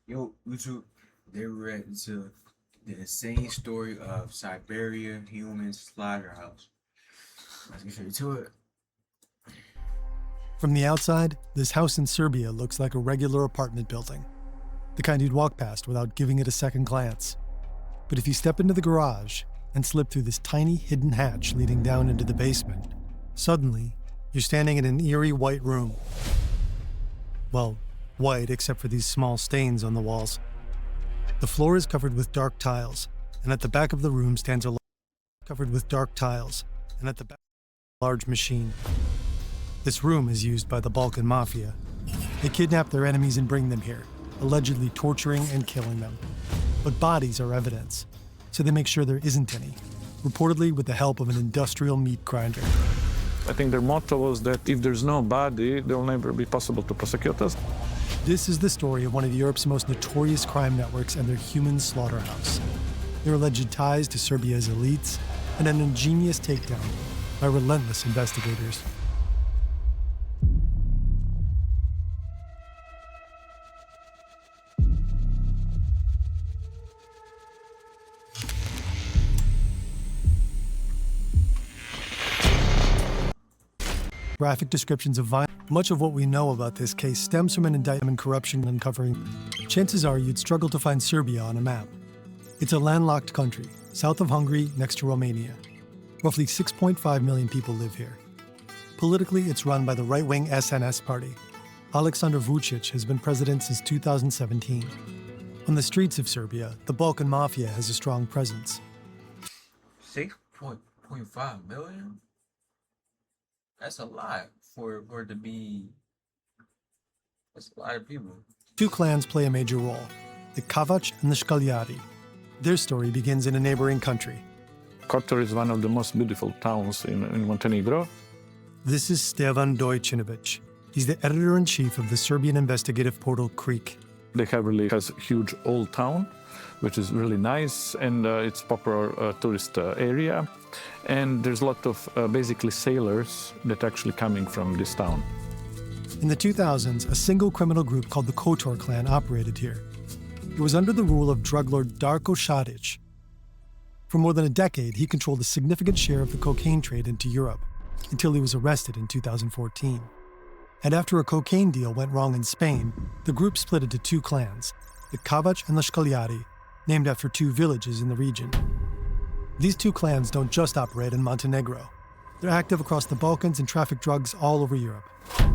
Yo, YouTube, they read to the insane story of Siberia human slaughterhouse. Let's get straight to it. From the outside, this house in Serbia looks like a regular apartment building, the kind you'd walk past without giving it a second glance. But if you step into the garage and slip through this tiny hidden hatch leading down into the basement, suddenly you're standing in an eerie white room. Well, white except for these small stains on the walls. The floor is covered with dark tiles, and at the back of the room stands a large machine. This room is used by the Balkan Mafia. They kidnap their enemies and bring them here, allegedly torturing and killing them. But bodies are evidence, so they make sure there isn't any, reportedly with the help of an industrial meat grinder. I think their motto was that if there's no body, there will never be possible to prosecute us. This is the story of one of Europe's most notorious crime networks and their human slaughterhouse. Their alleged ties to Serbia's elites, and an ingenious takedown by relentless investigators. Graphic descriptions of violence. Much of what we know about this case stems from an indictment in corruption uncovering. Chances are you'd struggle to find Serbia on a map. It's a landlocked country, south of Hungary, next to Romania. Roughly 6.5 million people live here. Politically, it's run by the right-wing SNS party. Aleksandar Vučić has been president since 2017. On the streets of Serbia, the Balkan Mafia has a strong presence. 6.5 million? That's a lot for it to be. That's a lot of people. Two clans play a major role, the Kavač and the Shkaljari. Their story begins in a neighboring country. Kotor is one of the most beautiful towns in Montenegro. This is Stevan Dojčinović. He's the editor-in-chief of the Serbian investigative portal Creek. They have really has huge old town, which is really nice, and it's popular tourist area. And there's a lot of basically sailors that actually coming from this town. In the 2000s, a single criminal group called the Kotor clan operated here. It was under the rule of drug lord Darko Šarić. For more than a decade, he controlled a significant share of the cocaine trade into Europe, until he was arrested in 2014. And after a cocaine deal went wrong in Spain, the group split into two clans, the Kavač and the Shkaljari, named after two villages in the region. These two clans don't just operate in Montenegro. They're active across the Balkans and traffic drugs all over Europe.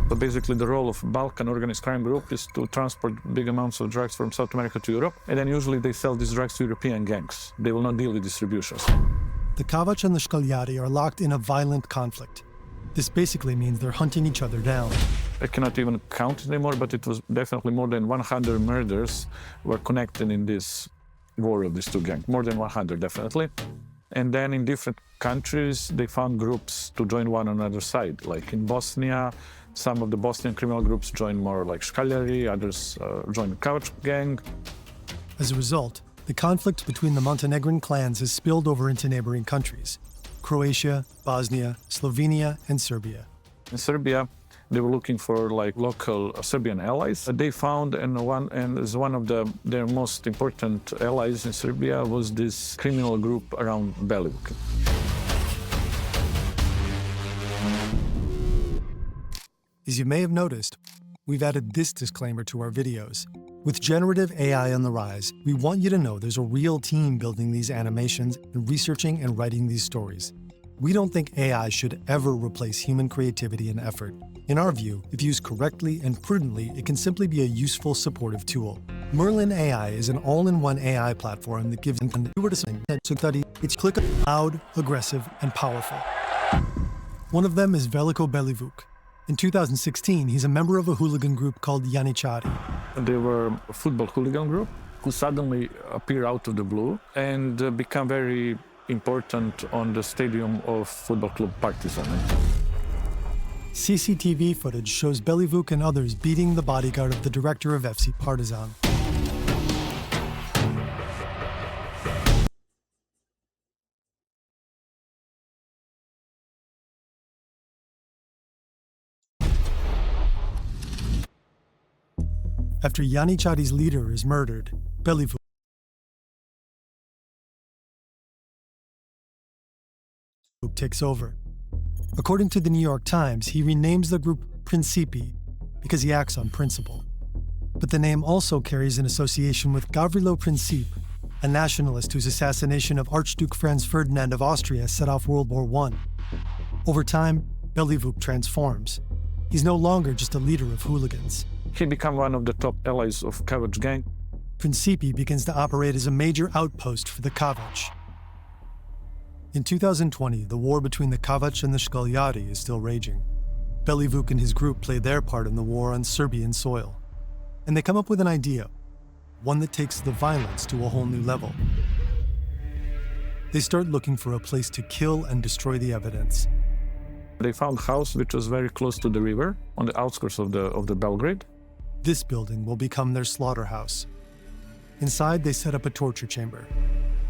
So basically the role of Balkan organized crime group is to transport big amounts of drugs from South America to Europe, and then usually they sell these drugs to European gangs. They will not deal with distributions. The Kavač and the Shkaljari are locked in a violent conflict. This basically means they're hunting each other down. I cannot even count it anymore, but it was definitely more than 100 murders were connected in this war of these two gangs. More than 100, definitely. And then in different countries, they found groups to join one another side. Like in Bosnia, some of the Bosnian criminal groups joined more like Shkaljari, others joined the Kavač gang. As a result, the conflict between the Montenegrin clans has spilled over into neighboring countries: Croatia, Bosnia, Slovenia, and Serbia. In Serbia, they were looking for like local Serbian allies. They found, and as one of their most important allies in Serbia was this criminal group around Belivuk. As you may have noticed, we've added this disclaimer to our videos. With generative AI on the rise, we want you to know there's a real team building these animations and researching and writing these stories. We don't think AI should ever replace human creativity and effort. In our view, if used correctly and prudently, it can simply be a useful supportive tool. Merlin AI is an all-in-one AI platform that gives it's click loud, aggressive, and powerful. One of them is Veliko Belivuk. In 2016, he's a member of a hooligan group called Janičari. They were a football hooligan group who suddenly appear out of the blue and become very important on the stadium of football club Partizan. CCTV footage shows Belivuk and others beating the bodyguard of the director of FC Partizan. After Yanichadi's leader is murdered, Belivuk takes over. According to the New York Times, he renames the group Principi because he acts on principle. But the name also carries an association with Gavrilo Princip, a nationalist whose assassination of Archduke Franz Ferdinand of Austria set off World War I. Over time, Belivuk transforms. He's no longer just a leader of hooligans. He became one of the top allies of Kavach gang. Principi begins to operate as a major outpost for the Kavach. In 2020, the war between the Kavach and the Shkoljari is still raging. Belivuk and his group play their part in the war on Serbian soil. And they come up with an idea, one that takes the violence to a whole new level. They start looking for a place to kill and destroy the evidence. They found a house which was very close to the river, on the outskirts of the Belgrade. This building will become their slaughterhouse. Inside, they set up a torture chamber.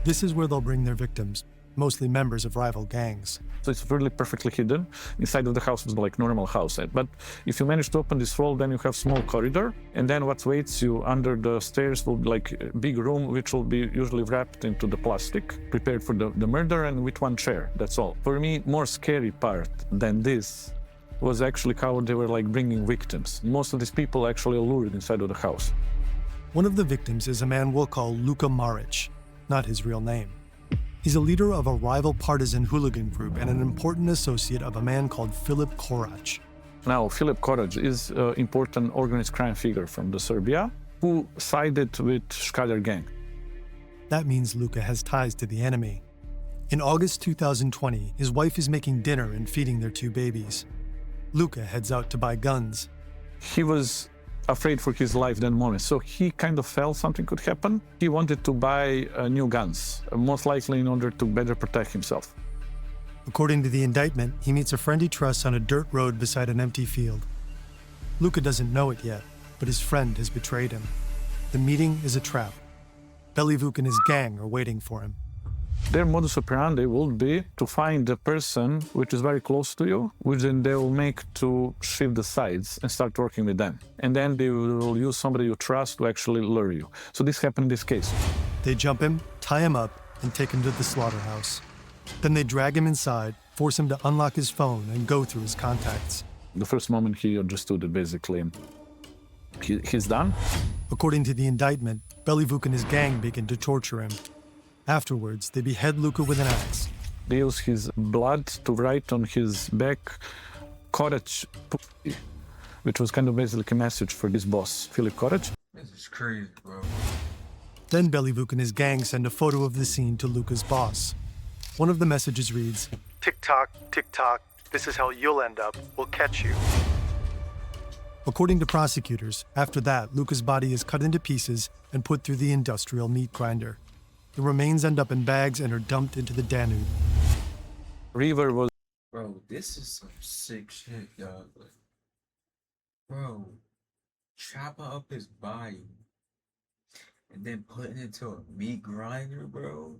This is where they'll bring their victims, mostly members of rival gangs. So it's really perfectly hidden. Inside of the house was like normal house. But if you manage to open this wall, then you have small corridor. And then what waits you under the stairs will be like a big room, which will be usually wrapped into the plastic, prepared for the murder, and with one chair. That's all. For me, more scary part than this was actually how they were like bringing victims. Most of these people actually lured inside of the house. One of the victims is a man we'll call Luka Maric, not his real name. He's a leader of a rival partisan hooligan group and an important associate of a man called Filip Korac. Now, Filip Korac is an important organized crime figure from the Serbia who sided with Shkaljar gang. That means Luka has ties to the enemy. In August 2020, his wife is making dinner and feeding their two babies. Luka heads out to buy guns. He was afraid for his life that moment, so he kind of felt something could happen. He wanted to buy new guns, most likely in order to better protect himself. According to the indictment, he meets a friend he trusts on a dirt road beside an empty field. Luka doesn't know it yet, but his friend has betrayed him. The meeting is a trap. Belivuk and his gang are waiting for him. Their modus operandi would be to find a person which is very close to you, which then they will make to shift the sides and start working with them. And then they will use somebody you trust to actually lure you. So this happened in this case. They jump him, tie him up, and take him to the slaughterhouse. Then they drag him inside, force him to unlock his phone and go through his contacts. The first moment he understood that basically he's done. According to the indictment, Belivuk and his gang begin to torture him. Afterwards, they behead Luka with an axe. They use his blood to write on his back, Korac, which was kind of basically a message for his boss, Filip Korac. This is crazy, bro. Then Belivuk and his gang send a photo of the scene to Luka's boss. One of the messages reads, "Tick-tock, tick-tock, this is how you'll end up. We'll catch you." According to prosecutors, after that, Luka's body is cut into pieces and put through the industrial meat grinder. The remains end up in bags and are dumped into the Danube. River was... Bro, this is some sick shit, dog. Like, bro, chopping up his body and then putting it into a meat grinder, bro.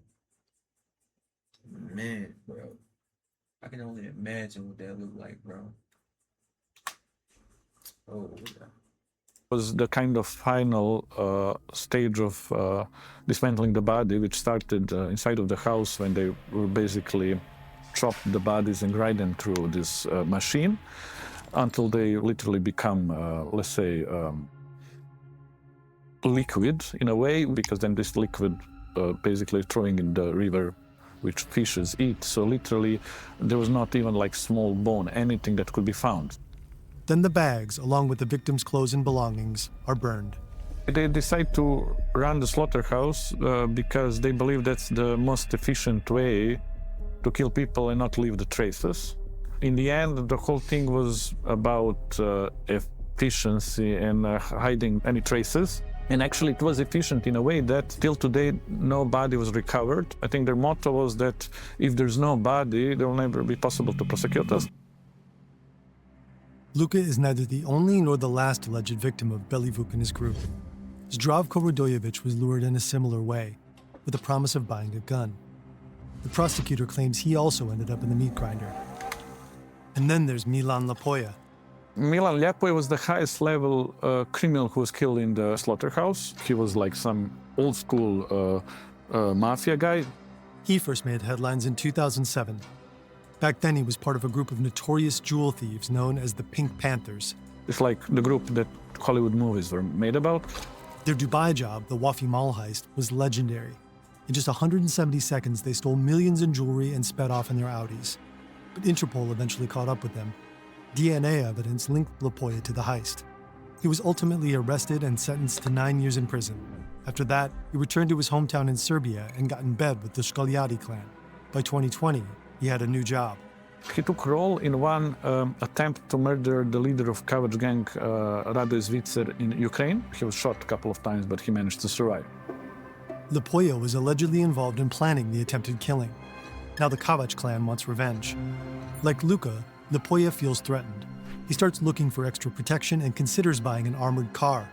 Man, bro. I can only imagine what that looked like, bro. Oh, yeah. Was the kind of final stage of dismantling the body, which started inside of the house when they were basically chopped the bodies and grind them through this machine until they literally become, let's say, liquid in a way, because then this liquid basically throwing in the river, which fishes eat. So literally there was not even like small bone, anything that could be found. Then the bags, along with the victims' clothes and belongings, are burned. They decide to run the slaughterhouse because they believe that's the most efficient way to kill people and not leave the traces. In the end, the whole thing was about efficiency and hiding any traces. And actually it was efficient in a way that till today no body was recovered. I think their motto was that if there's no body, there will never be possible to prosecute us. Luka is neither the only nor the last alleged victim of Belivuk and his group. Zdravko Radojevic was lured in a similar way, with the promise of buying a gun. The prosecutor claims he also ended up in the meat grinder. And then there's Milan Lapoja. Milan Ljepoja was the highest level criminal who was killed in the Slaughterhouse. He was like some old school mafia guy. He first made headlines in 2007. Back then, he was part of a group of notorious jewel thieves known as the Pink Panthers. It's like the group that Hollywood movies were made about. Their Dubai job, the Wafi Mall heist, was legendary. In just 170 seconds, they stole millions in jewelry and sped off in their Audis. But Interpol eventually caught up with them. DNA evidence linked Ljepoja to the heist. He was ultimately arrested and sentenced to 9 years in prison. After that, he returned to his hometown in Serbia and got in bed with the Shkaljadi clan. By 2020, he had a new job. He took role in one attempt to murder the leader of Kavač gang, Radoje Zvicer, in Ukraine. He was shot a couple of times, but he managed to survive. Ljepoja was allegedly involved in planning the attempted killing. Now the Kavač clan wants revenge. Like Luka, Ljepoja feels threatened. He starts looking for extra protection and considers buying an armored car.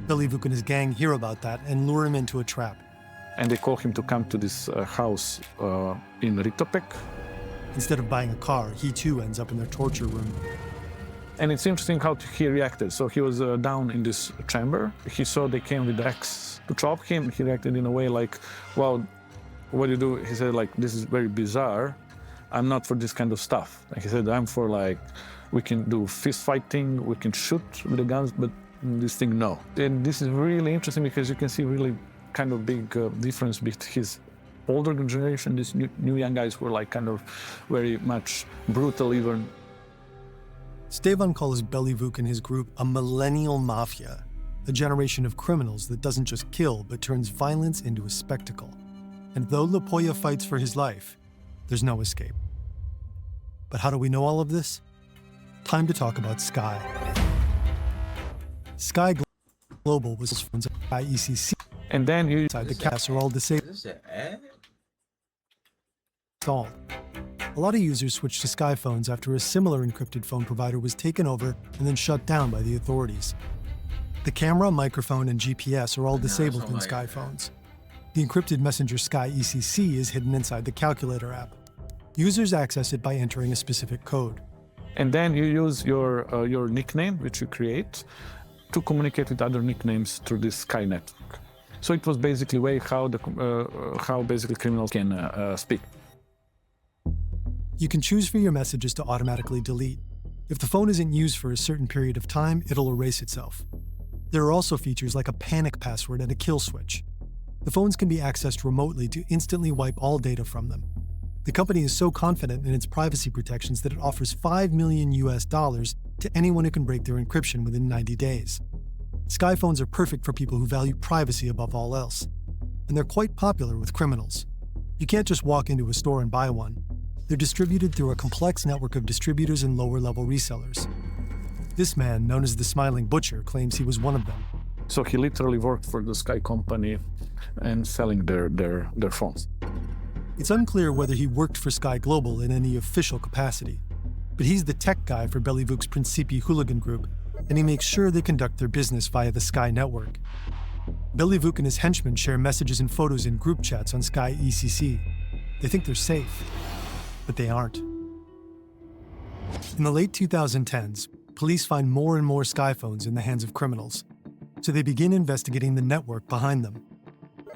Belivuk and his gang hear about that and lure him into a trap. And they call him to come to this house in Ritopek. Instead of buying a car, he too ends up in their torture room. And it's interesting how he reacted. So he was down in this chamber. He saw they came with the axe to chop him. He reacted in a way like, well, what do you do? He said, like, this is very bizarre. I'm not for this kind of stuff. Like he said, I'm for, like, we can do fist fighting, we can shoot with the guns, but this thing, no. And this is really interesting because you can see really kind of big difference between his older generation, these new young guys were like kind of very much brutal even. Stevan calls Belivuk and his group a millennial mafia, a generation of criminals that doesn't just kill but turns violence into a spectacle. And though Ljepoja fights for his life, there's no escape. But how do we know all of this? Time to talk about Sky. Sky Global was phones by ECC. And then you Inside the cast are all disabled. Is this an ad? Installed. A lot of users switched to Sky phones after a similar encrypted phone provider was taken over and then shut down by the authorities. The camera, microphone, and GPS are all disabled in Sky phones. The encrypted messenger Sky ECC is hidden inside the calculator app. Users access it by entering a specific code. And then you use your nickname, which you create, to communicate with other nicknames through this Sky network. So it was basically a way how basically criminals can speak. You can choose for your messages to automatically delete. If the phone isn't used for a certain period of time, it'll erase itself. There are also features like a panic password and a kill switch. The phones can be accessed remotely to instantly wipe all data from them. The company is so confident in its privacy protections that it offers $5 million to anyone who can break their encryption within 90 days. Sky phones are perfect for people who value privacy above all else. And they're quite popular with criminals. You can't just walk into a store and buy one. They're distributed through a complex network of distributors and lower-level resellers. This man, known as the Smiling Butcher, claims he was one of them. So he literally worked for the Sky company and selling their phones. It's unclear whether he worked for Sky Global in any official capacity, but he's the tech guy for Belivuk's Principi hooligan group, and he makes sure they conduct their business via the Sky network. Belivuk and his henchmen share messages and photos in group chats on Sky ECC. They think they're safe, but they aren't. In the late 2010s, police find more and more Sky phones in the hands of criminals, so they begin investigating the network behind them.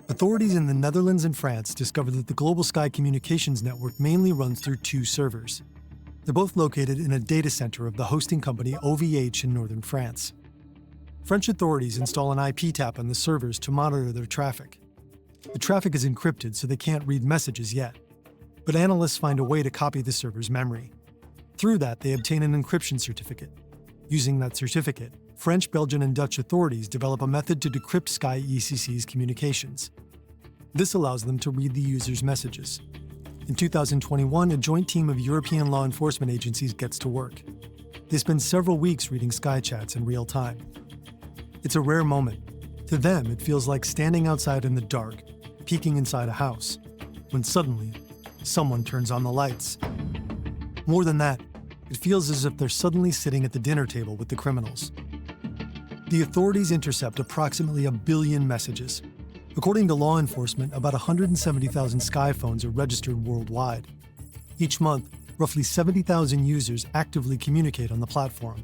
Authorities in the Netherlands and France discovered that the global Sky communications network mainly runs through 2 servers. They're both located in a data center of the hosting company OVH in northern France. French authorities install an IP tap on the servers to monitor their traffic. The traffic is encrypted, so they can't read messages yet. But analysts find a way to copy the server's memory. Through that, they obtain an encryption certificate. Using that certificate, French, Belgian, and Dutch authorities develop a method to decrypt Sky ECC's communications. This allows them to read the user's messages. In 2021, a joint team of European law enforcement agencies gets to work. They spend several weeks reading Sky chats in real time. It's a rare moment. To them, it feels like standing outside in the dark, peeking inside a house, when suddenly, someone turns on the lights. More than that, it feels as if they're suddenly sitting at the dinner table with the criminals. The authorities intercept approximately 1 billion messages. According to law enforcement, about 170,000 Sky phones are registered worldwide. Each month, roughly 70,000 users actively communicate on the platform.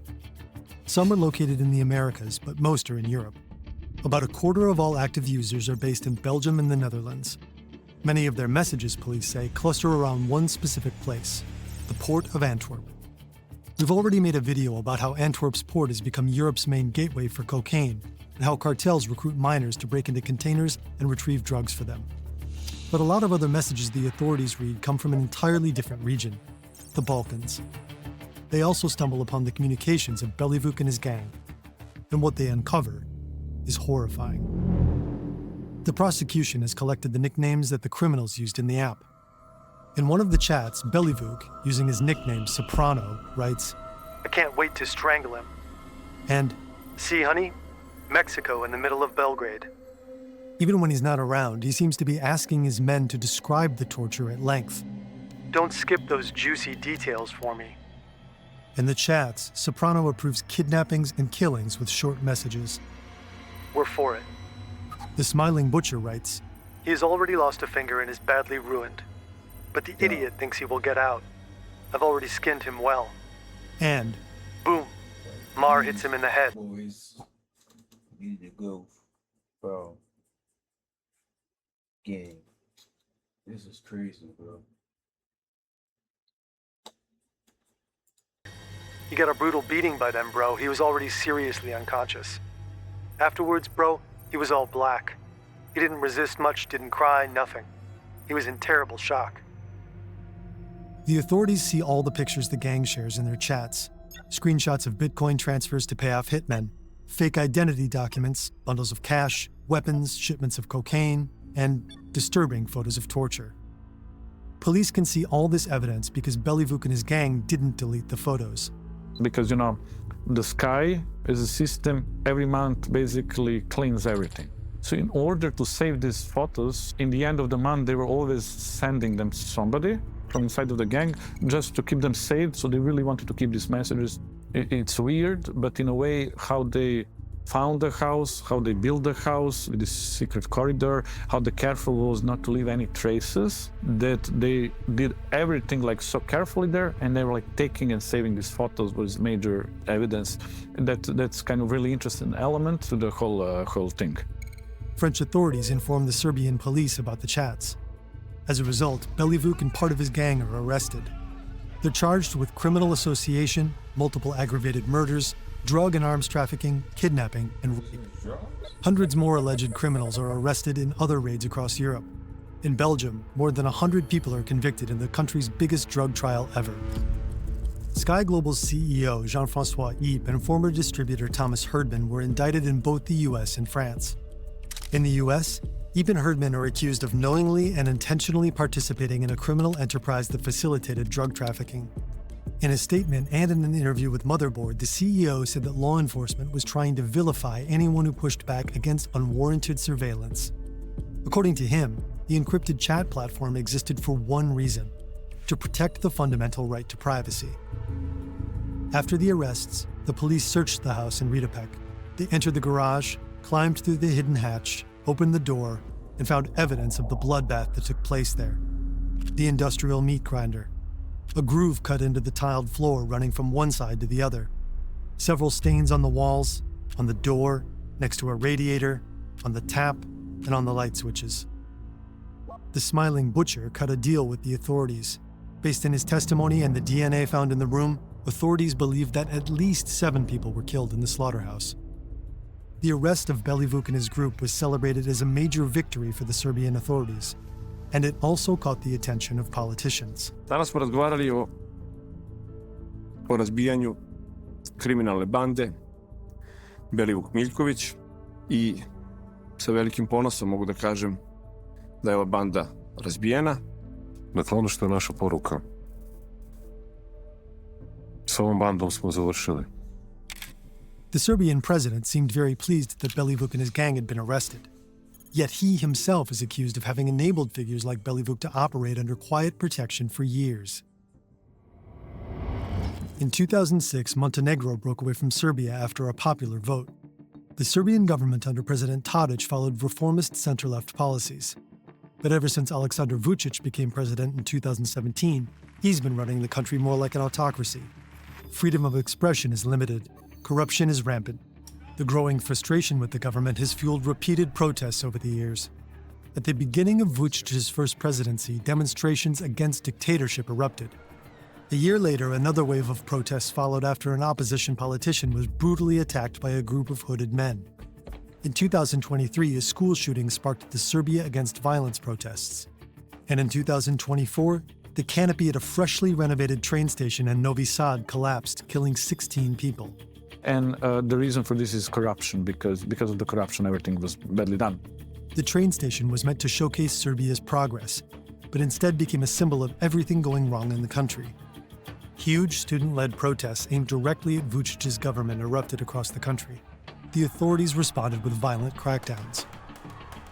Some are located in the Americas, but most are in Europe. About a quarter of all active users are based in Belgium and the Netherlands. Many of their messages, police say, cluster around one specific place, the port of Antwerp. We've already made a video about how Antwerp's port has become Europe's main gateway for cocaine, and how cartels recruit miners to break into containers and retrieve drugs for them. But a lot of other messages the authorities read come from an entirely different region, the Balkans. They also stumble upon the communications of Belivuk and his gang, and what they uncover is horrifying. The prosecution has collected the nicknames that the criminals used in the app. In one of the chats, Belivuk, using his nickname Soprano, writes, "I can't wait to strangle him. and See, honey? Mexico in the middle of Belgrade." even when he's not around, he seems to be asking his men to describe the torture at length. "Don't skip those juicy details for me." In the chats, Soprano approves kidnappings and killings with short messages. We're for it. The smiling butcher writes, He has already lost a finger and is badly ruined. But the idiot thinks he will get out. I've already skinned him well. and Boom. Mar hits him in the head. Boys, need to go, bro. Gang. This is crazy, bro. He got a brutal beating by them, bro. He was already seriously unconscious. Afterwards, bro, he was all black. He didn't resist much, didn't cry, nothing. He was in terrible shock. the authorities see all the pictures the gang shares in their chats. Screenshots of Bitcoin transfers to pay off hitmen, fake identity documents, bundles of cash, weapons, shipments of cocaine, and disturbing photos of torture. Police can see all this evidence because Belivuk and his gang didn't delete the photos. Because, the Sky is a system every month basically cleans everything. So in order to save these photos, in the end of the month, they were always sending them to somebody from inside of the gang just to keep them saved. So they really wanted to keep these messages. It's weird, but in a way, how they found the house, how they built the house with this secret corridor, how the careful was not to leave any traces, that they did everything like so carefully there, and they were like taking and saving these photos was major evidence. That's kind of really interesting element to the whole thing. French authorities inform the Serbian police about the chats. As a result, Belivuk and part of his gang are arrested. They're charged with criminal association, multiple aggravated murders, drug and arms trafficking, kidnapping, and rape. Hundreds more alleged criminals are arrested in other raids across Europe. In Belgium, more than 100 people are convicted in the country's biggest drug trial ever. Sky Global's CEO, Jean-François Ypes, and former distributor Thomas Herdman were indicted in both the US and France. In the US, Ypes and Herdman are accused of knowingly and intentionally participating in a criminal enterprise that facilitated drug trafficking. In a statement and in an interview with Motherboard, the CEO said that law enforcement was trying to vilify anyone who pushed back against unwarranted surveillance. According to him, the encrypted chat platform existed for one reason: to protect the fundamental right to privacy. After the arrests, the police searched the house in Riedepec. They entered the garage, climbed through the hidden hatch, opened the door, and found evidence of the bloodbath that took place there. The industrial meat grinder, a groove cut into the tiled floor running from one side to the other, several stains on the walls, on the door, next to a radiator, on the tap, and on the light switches. The smiling butcher cut a deal with the authorities. Based on his testimony and the DNA found in the room, authorities believe that at least 7 people were killed in the slaughterhouse. The arrest of Belivuk and his group was celebrated as a major victory for the Serbian authorities, and it also caught the attention of politicians. Danas smo razgovarali o razbijanju kriminalne bande Belivuk Miljković i sa velikim ponosom mogu da kažem da je ova banda razbijena. Dakle, ono što je naša poruka. S ovom bandom smo završili. The Serbian president seemed very pleased that Belivuk and his gang had been arrested. Yet he himself is accused of having enabled figures like Belivuk to operate under quiet protection for years. In 2006, Montenegro broke away from Serbia after a popular vote. The Serbian government under President Tadic followed reformist center-left policies. But ever since Aleksandar Vučić became president in 2017, he's been running the country more like an autocracy. Freedom of expression is limited. corruption is rampant. The growing frustration with the government has fueled repeated protests over the years. At the beginning of Vucic's first presidency, demonstrations against dictatorship erupted. A year later, another wave of protests followed after an opposition politician was brutally attacked by a group of hooded men. In 2023, a school shooting sparked the Serbia Against Violence protests. And in 2024, the canopy at a freshly renovated train station in Novi Sad collapsed, killing 16 people. And the reason for this is corruption, because of the corruption, everything was badly done. The train station was meant to showcase Serbia's progress, but instead became a symbol of everything going wrong in the country. Huge student-led protests aimed directly at Vucic's government erupted across the country. The authorities responded with violent crackdowns.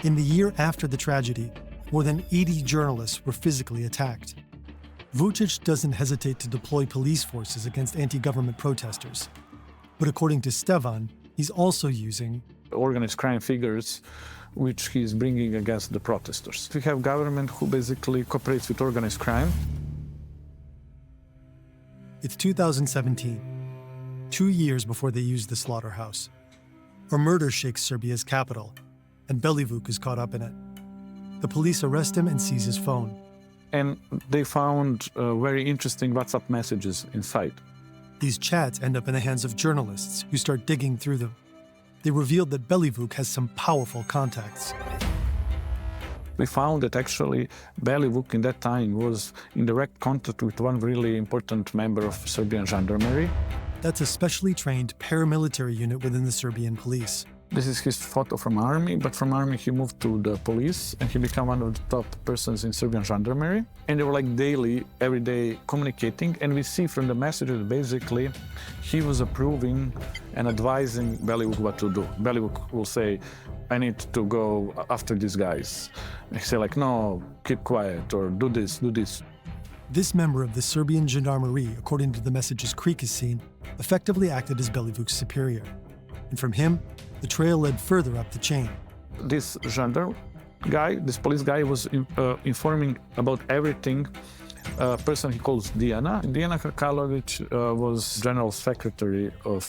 In the year after the tragedy, more than 80 journalists were physically attacked. Vucic doesn't hesitate to deploy police forces against anti-government protesters. But according to Stevan, he's also using Organized crime figures which he's bringing against the protesters. We have government who basically cooperates with organized crime. It's 2017, 2 years before they used the Slaughterhouse. A murder shakes Serbia's capital, and Belivuk is caught up in it. The police arrest him and seize his phone. And they found very interesting WhatsApp messages inside. These chats end up in the hands of journalists who start digging through them. They revealed that Belivuk has some powerful contacts. We found that actually Belivuk in that time was in direct contact with one really important member of Serbian gendarmerie. That's a specially trained paramilitary unit within the Serbian police. This is his photo from army, but from army he moved to the police and he became one of the top persons in Serbian gendarmerie. And they were like daily, every day communicating. And we see from the messages basically he was approving and advising Belivuk what to do. Belivuk will say, I need to go after these guys. And he say like, no, keep quiet or do this, do this. This member of the Serbian gendarmerie, according to the messages Creek has seen, effectively acted as Belivuk's superior. And from him, the trail led further up the chain. This gendarme guy, this police guy was informing about everything. A person he calls Diana. Diana Krkalovic was general secretary of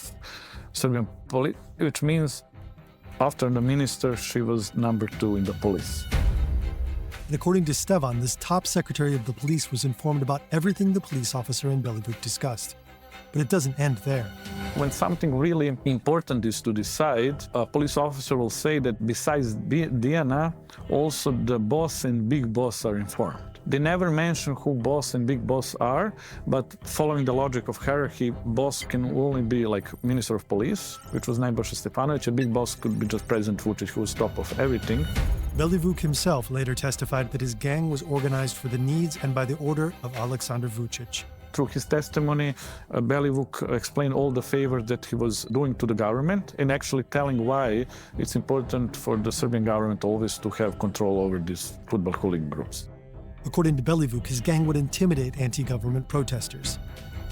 Serbian police, which means after the minister, she was number 2 in the police. And according to Stevan, this top secretary of the police was informed about everything the police officer in Belivuk discussed. But it doesn't end there. When something really important is to decide, a police officer will say that besides Diana, also the boss and big boss are informed. They never mention who boss and big boss are, but following the logic of hierarchy, boss can only be like Minister of Police, which was Nebojša Stefanovic. A big boss could be just President Vučić, who was top of everything. Belivuk himself later testified that his gang was organized for the needs and by the order of Aleksandar Vučić. Through his testimony, Belivuk explained all the favors that he was doing to the government and actually telling why it's important for the Serbian government always to have control over these football hooligan groups. According to Belivuk, his gang would intimidate anti-government protesters.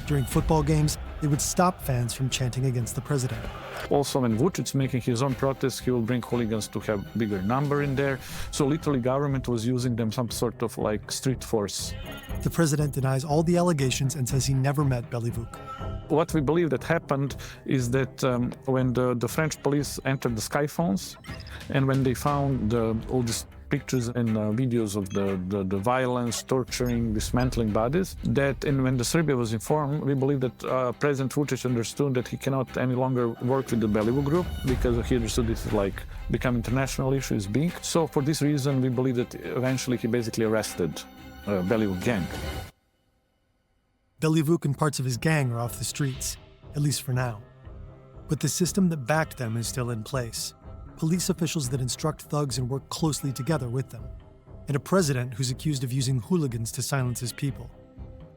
During football games, they would stop fans from chanting against the president. Also, when Vučić making his own protests, he will bring hooligans to have bigger number in there. So literally government was using them some sort of like street force. The president denies all the allegations and says he never met Belivuk. What we believe that happened is that when the French police entered the Skyphones and when they found all these pictures and videos of the violence, torturing, dismantling bodies, and when the Serbia was informed, we believe that President Vučić understood that he cannot any longer work with the Belivuk group because he understood this is like become international issue, is big. So for this reason, we believe that eventually he basically arrested Belivuk gang. Belivuk and parts of his gang are off the streets, at least for now. But the system that backed them is still in place. Police officials that instruct thugs and work closely together with them, and a president who's accused of using hooligans to silence his people.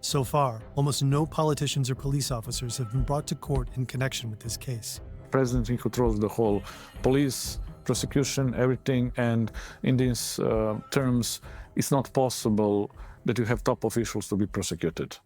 So far, almost no politicians or police officers have been brought to court in connection with this case. President he controls the whole police, prosecution, everything, and in these terms, it's not possible that you have top officials to be prosecuted.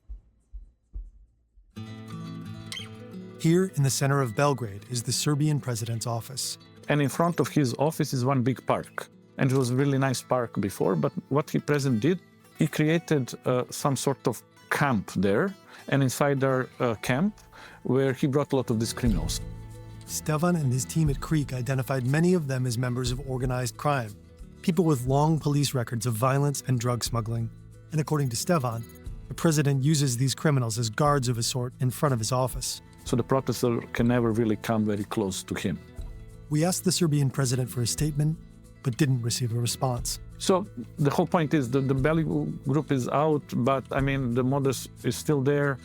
Here in the center of Belgrade is the Serbian president's office. And in front of his office is one big park. And it was a really nice park before, but what he president did, he created some sort of camp there, and inside our camp, where he brought a lot of these criminals. Stevan and his team at Creek identified many of them as members of organized crime, people with long police records of violence and drug smuggling. And according to Stevan, the president uses these criminals as guards of a sort in front of his office. So the protester can never really come very close to him. We asked the Serbian president for a statement, but didn't receive a response. So the whole point is that the Belivuk group is out, but I mean, the modus is still there.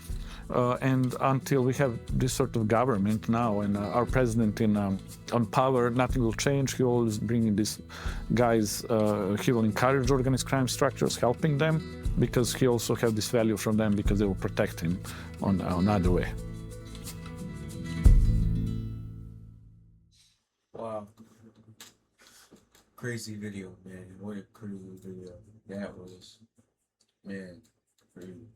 And until we have this sort of government now and our president on power, nothing will change. He will always bring in these guys. He will encourage organized crime structures, helping them, because he also have this value from them because they will protect him on another way. Wow. Crazy video, man. What a crazy video that was. Man, crazy.